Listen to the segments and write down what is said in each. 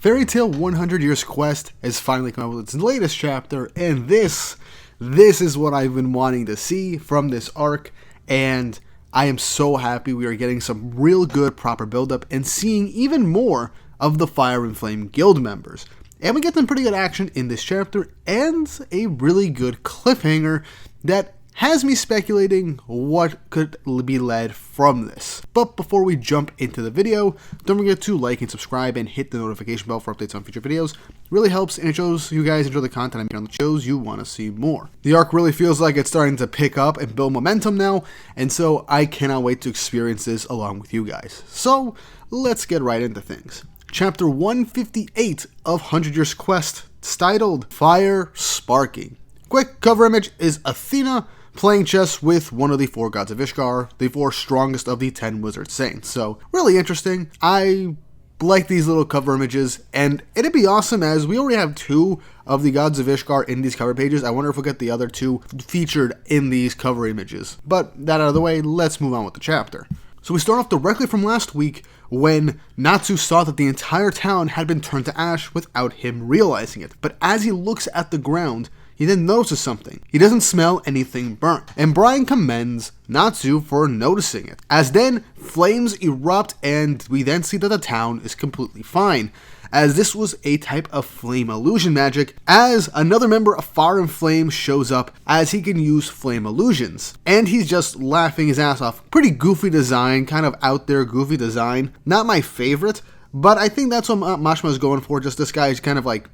Fairy Tail 100 Years Quest has finally come out with its latest chapter, and this is what I've been wanting to see from this arc, and I am so happy we are getting some real good proper build-up and seeing even more of the Fire and Flame guild members. And we get some pretty good action in this chapter, and a really good cliffhanger that has me speculating what could be led from this. But before we jump into the video, don't forget to like and subscribe and hit the notification bell for updates on future videos. It really helps, and it shows you guys enjoy the content I make on the shows you want to see more. The arc really feels like it's starting to pick up and build momentum now, and so I cannot wait to experience this along with you guys. So let's get right into things. Chapter 158 of 100 Years Quest, titled Fire Sparking. Quick cover image is Athena playing chess with one of the 4 gods of Ishgard, the 4 strongest of the 10 wizard saints. So, really interesting. I like these little cover images, and it'd be awesome as we already have 2 of the gods of Ishgard in these cover pages. I wonder if we'll get the other 2 featured in these cover images. But that out of the way, let's move on with the chapter. So we start off directly from last week when Natsu saw that the entire town had been turned to ash without him realizing it. But as he looks at the ground, he then notices something. He doesn't smell anything burnt, and Brian commends Natsu for noticing it. As then, flames erupt, and we then see that the town is completely fine, as this was a type of flame illusion magic, as another member of Fire and Flame shows up as he can use flame illusions. And he's just laughing his ass off. Pretty goofy design, kind of out there goofy design. Not my favorite, but I think that's what Mashima is going for. Just this guy is kind of like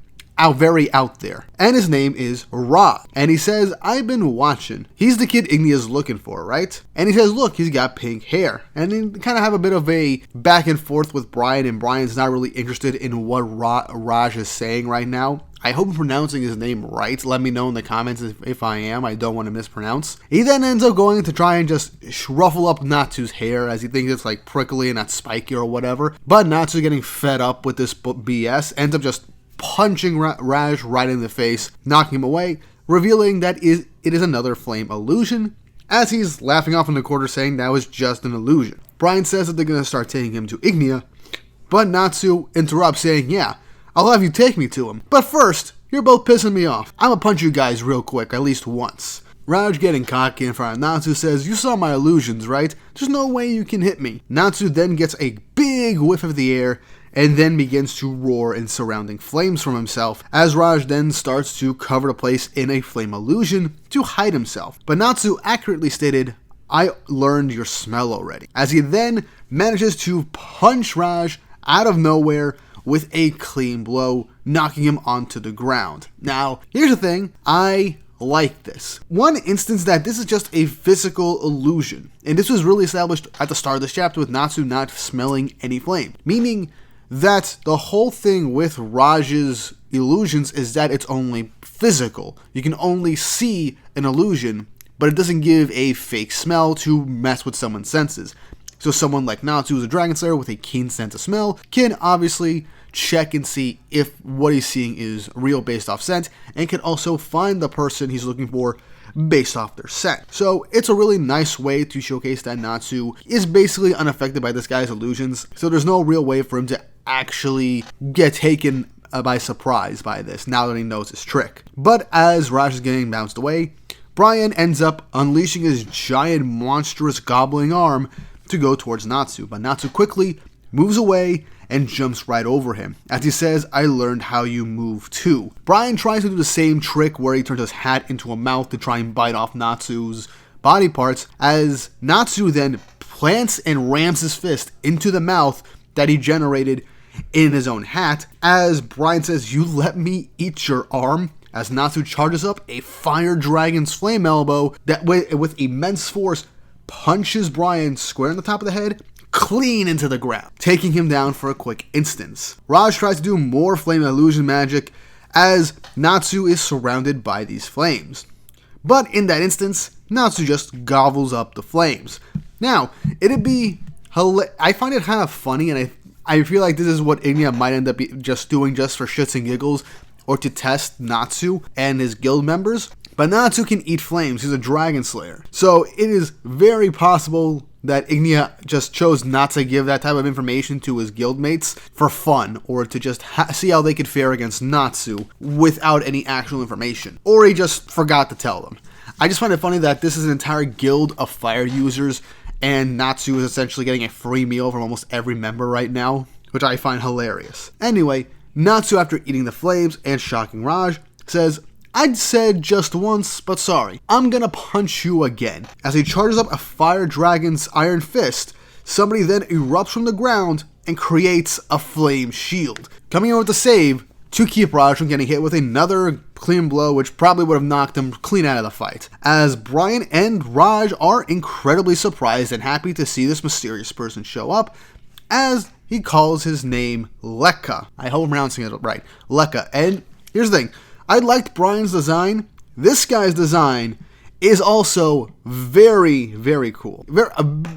very out there. And his name is Ra. And he says, I've been watching. He's the kid Ignia's looking for, right? And he says, look, he's got pink hair. And they kind of have a bit of a back and forth with Brian, and Brian's not really interested in what Raj is saying right now. I hope I'm pronouncing his name right. Let me know in the comments if I am. I don't want to mispronounce. He then ends up going to try and just ruffle up Natsu's hair as he thinks it's like prickly and not spiky or whatever. But Natsu, getting fed up with this BS, ends up just punching Raj right in the face, knocking him away, revealing that it is another flame illusion, as he's laughing off in the corner saying that was just an illusion. Brian says that they're going to start taking him to Ignia, but Natsu interrupts saying, yeah, I'll have you take me to him. But first, you're both pissing me off. I'm gonna punch you guys real quick, at least once. Raj, getting cocky in front of Natsu, says, you saw my illusions, right? There's no way you can hit me. Natsu then gets a big whiff of the air, and then begins to roar in surrounding flames from himself, as Raj then starts to cover the place in a flame illusion to hide himself. But Natsu accurately stated, I learned your smell already, as he then manages to punch Raj out of nowhere with a clean blow, knocking him onto the ground. Now, here's the thing, I like this. One instance that this is just a physical illusion, and this was really established at the start of this chapter with Natsu not smelling any flame, meaning that the whole thing with Raj's illusions is that it's only physical. You can only see an illusion, but it doesn't give a fake smell to mess with someone's senses. So someone like Natsu, who's a dragon slayer with a keen sense of smell, can obviously check and see if what he's seeing is real based off scent, and can also find the person he's looking for based off their scent. So it's a really nice way to showcase that Natsu is basically unaffected by this guy's illusions, so there's no real way for him to actually get taken by surprise by this now that he knows his trick. But as Raj is getting bounced away, Brian ends up unleashing his giant monstrous gobbling arm to go towards Natsu, but Natsu quickly moves away and jumps right over him, as he says, I learned how you move too. Brian tries to do the same trick where he turns his hat into a mouth to try and bite off Natsu's body parts, as Natsu then plants and rams his fist into the mouth that he generated in his own hat, as Brian says, you let me eat your arm, as Natsu charges up a fire dragon's flame elbow that with immense force punches Brian square in the top of the head, clean into the ground, taking him down for a quick instance. Raj tries to do more flame illusion magic as Natsu is surrounded by these flames. But in that instance, Natsu just gobbles up the flames. Now, it'd be I find it kind of funny, and I feel like this is what Ignia might end up just doing just for shits and giggles, or to test Natsu and his guild members. But Natsu can eat flames, he's a dragon slayer. So it is very possible that Ignia just chose not to give that type of information to his guildmates for fun, or to just see how they could fare against Natsu without any actual information. Or he just forgot to tell them. I just find it funny that this is an entire guild of fire users, and Natsu is essentially getting a free meal from almost every member right now, which I find hilarious. Anyway, Natsu, after eating the flames and shocking Raj, says, "I'd said just once, but sorry. I'm gonna punch you again." As he charges up a fire dragon's iron fist, somebody then erupts from the ground and creates a flame shield, coming in with a save to keep Raj from getting hit with another clean blow, which probably would have knocked him clean out of the fight. As Brian and Raj are incredibly surprised and happy to see this mysterious person show up, as he calls his name Lekka. I hope I'm pronouncing it right. Lekka. And here's the thing. I liked Brian's design. This guy's design is also very, very cool.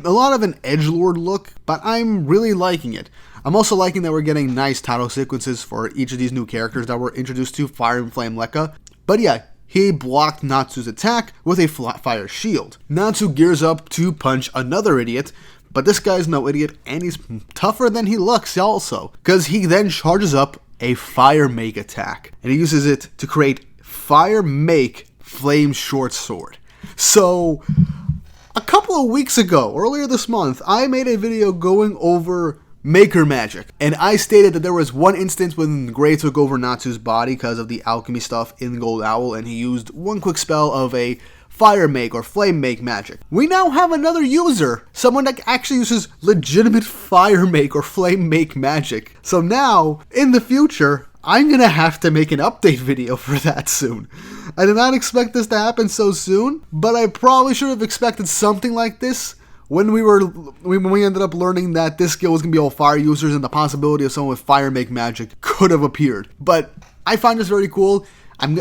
A lot of an edgelord look, but I'm really liking it. I'm also liking that we're getting nice title sequences for each of these new characters that we're introduced to, Fire and Flame Lekka. But yeah, he blocked Natsu's attack with a fire shield. Natsu gears up to punch another idiot, but this guy's no idiot, and he's tougher than he looks also, because he then charges up a Fire Make attack, and he uses it to create Fire Make Flame Short Sword. So, a couple of weeks ago, earlier this month, I made a video going over Maker Magic, and I stated that there was one instance when Gray took over Natsu's body because of the alchemy stuff in Gold Owl, and he used one quick spell of a Fire Make or Flame Make magic. We now have another user, someone that actually uses legitimate Fire Make or Flame Make magic. So now, in the future, I'm gonna have to make an update video for that soon. I did not expect this to happen so soon, but I probably should have expected something like this when we ended up learning that this skill was gonna be all fire users and the possibility of someone with Fire Make magic could have appeared. But I find this very cool.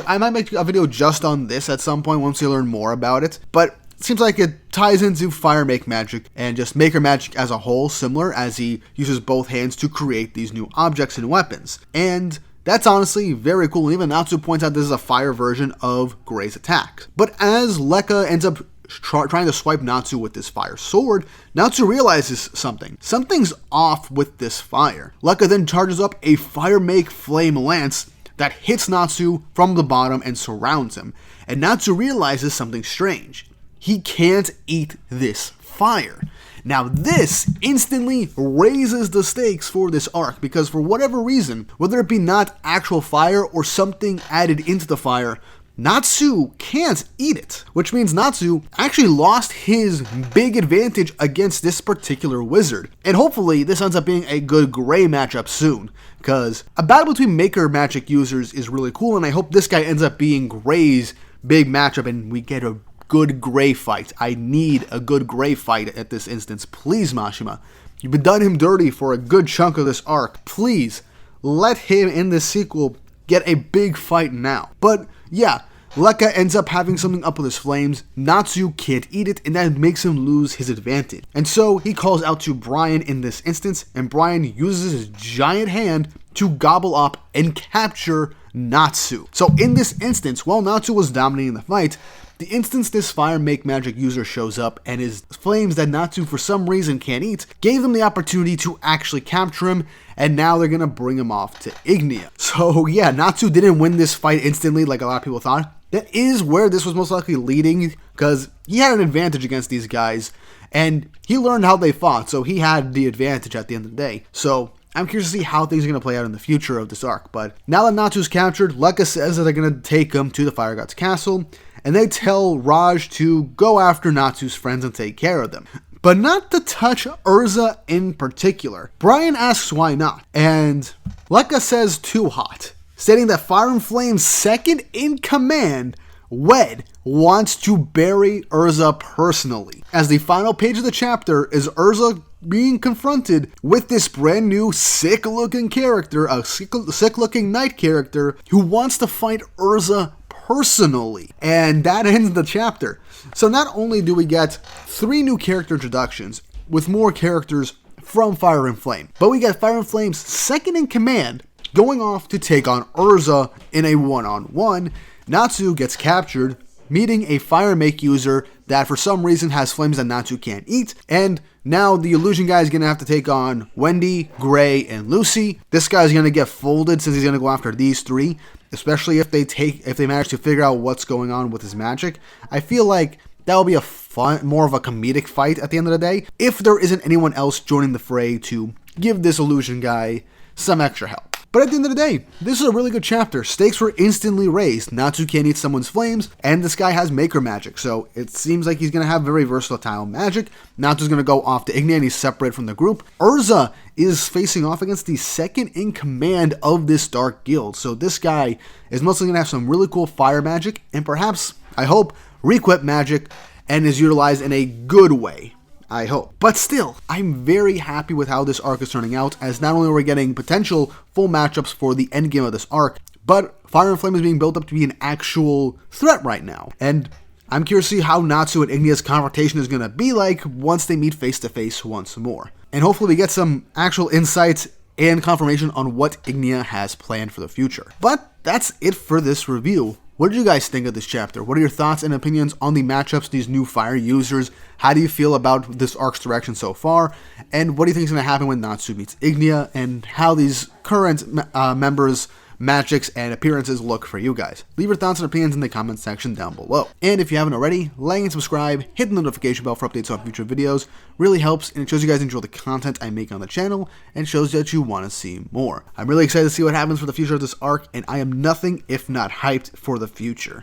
I might make a video just on this at some point once you learn more about it, but it seems like it ties into Fire Make magic and just Maker Magic as a whole, similar, as he uses both hands to create these new objects and weapons. And that's honestly very cool, and even Natsu points out this is a fire version of Gray's attack. But as Lekka ends up trying to swipe Natsu with this fire sword, Natsu realizes something. Something's off with this fire. Lekka then charges up a Fire Make Flame Lance that hits Natsu from the bottom and surrounds him. And Natsu realizes something strange. He can't eat this fire. Now this instantly raises the stakes for this arc, because for whatever reason, whether it be not actual fire or something added into the fire, Natsu can't eat it, which means Natsu actually lost his big advantage against this particular wizard. And hopefully this ends up being a good Gray matchup soon, because a battle between Maker Magic users is really cool, and I hope this guy ends up being Gray's big matchup and we get a good Gray fight. I need a good Gray fight at this instance. Please, Mashima. You've been done him dirty for a good chunk of this arc. Please, let him in this sequel get a big fight now. But yeah, Lekka ends up having something up with his flames. Natsu can't eat it, and that makes him lose his advantage. And so he calls out to Brian in this instance, and Brian uses his giant hand to gobble up and capture Natsu. So in this instance, while Natsu was dominating the fight, the instant this Fire Make magic user shows up and his flames that Natsu for some reason can't eat gave them the opportunity to actually capture him, and now they're gonna bring him off to Ignia. So yeah, Natsu didn't win this fight instantly like a lot of people thought. That is where this was most likely leading, because he had an advantage against these guys, and he learned how they fought, so he had the advantage at the end of the day. So I'm curious to see how things are going to play out in the future of this arc. But now that Natsu's captured, Lekka says that they're going to take him to the Fire God's castle, and they tell Raj to go after Natsu's friends and take care of them, but not to touch Urza in particular. Brian asks why not, and Lekka says too hot, stating that Fire and Flame's second in command, Wed, wants to bury Urza personally. As the final page of the chapter is Urza being confronted with this brand new sick-looking character, a sick-looking knight character, who wants to fight Urza personally. And that ends the chapter. So not only do we get 3 new character introductions with more characters from Fire and Flame, but we get Fire and Flame's second in command going off to take on Urza in a one-on-one. Natsu gets captured, meeting a Fire Make user that for some reason has flames that Natsu can't eat, and now the illusion guy is going to have to take on Wendy, Gray, and Lucy. This guy's going to get folded since he's going to go after these three, especially if they manage to figure out what's going on with his magic. I feel like that'll be more of a comedic fight at the end of the day, if there isn't anyone else joining the fray to give this illusion guy some extra help. But at the end of the day, this is a really good chapter. Stakes were instantly raised. Natsu can't eat someone's flames, and this guy has Maker magic, so it seems like he's going to have very versatile magic. Natsu's going to go off to Ignia, and he's separate from the group. Urza is facing off against the second in command of this Dark Guild, so this guy is mostly going to have some really cool fire magic, and perhaps, I hope, requip magic, and is utilized in a good way. I hope. But still, I'm very happy with how this arc is turning out, as not only are we getting potential full matchups for the endgame of this arc, but Fire and Flame is being built up to be an actual threat right now. And I'm curious to see how Natsu and Ignia's confrontation is going to be like once they meet face to face once more. And hopefully we get some actual insights and confirmation on what Ignia has planned for the future. But that's it for this review. What did you guys think of this chapter? What are your thoughts and opinions on the matchups, these new fire users? How do you feel about this arc's direction so far? And what do you think is going to happen when Natsu meets Ignia? And how these current members' magics and appearances look for you guys? Leave your thoughts and opinions in the comment section down below. And if you haven't already, like and subscribe, hit the notification bell for updates on future videos. Really helps, and it shows you guys enjoy the content I make on the channel, and shows that you want to see more. I'm really excited to see what happens for the future of this arc, and I am nothing if not hyped for the future.